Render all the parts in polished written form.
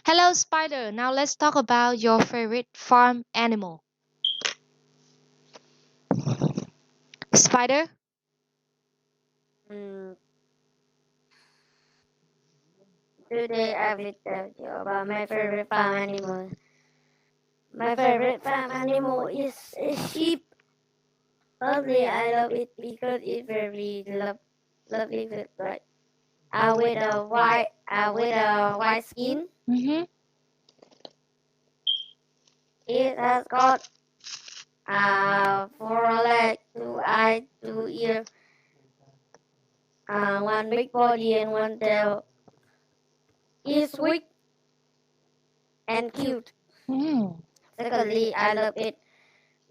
Hello, Spider. Now let's talk about your favorite farm animal. Spider? Mm, Today I will tell you about my favorite farm animal. My favorite farm animal is a sheep. Firstly, I love it because it's very lovely with like with a white skin. Mm-hmm. It has got four legs, two eyes, two ears, one big body and one tail. It's sweet and cute. Mm. Secondly, I love it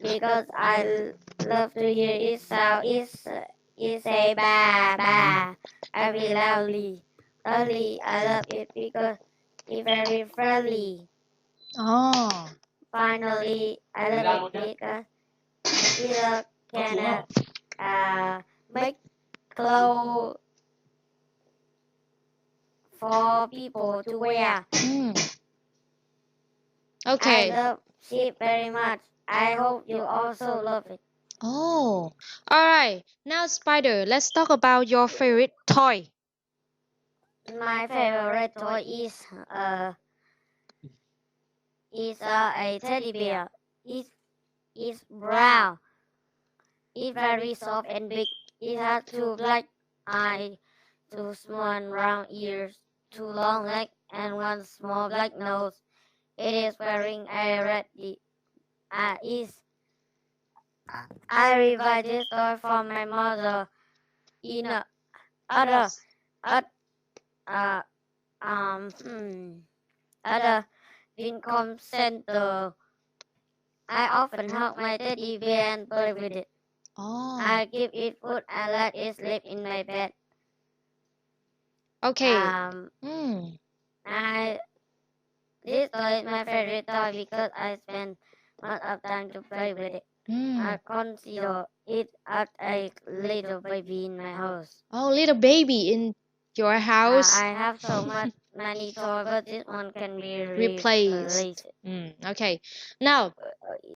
because love to hear its sound. It's a ba ba very loudly. Thirdly, I love it because it's very friendly. Oh. Finally, I love it because it can make clothes for people to wear. Mm. I Okay. love sheep very much. I hope you also love it. Oh. All right. Now, Spider, let's talk about your favorite toy. My favorite toy is a teddy bear. It's brown. It's very soft and big. It has two black eyes, two small round ears, two long legs, and one small black nose. It is wearing a red. Is I revived this toy from my mother in a other at uh other income center. I often hug my teddy bear and play with it. Oh. I give it food and let it sleep in my bed. Okay. Um, Mm. I this toy is my favorite toy because I spend much of time to play with it. I Mm. consider it as a little baby in my house. Oh, little baby in your house. I have so much many toys, but this one can be Replaced. replaced. Mm. Okay. Now,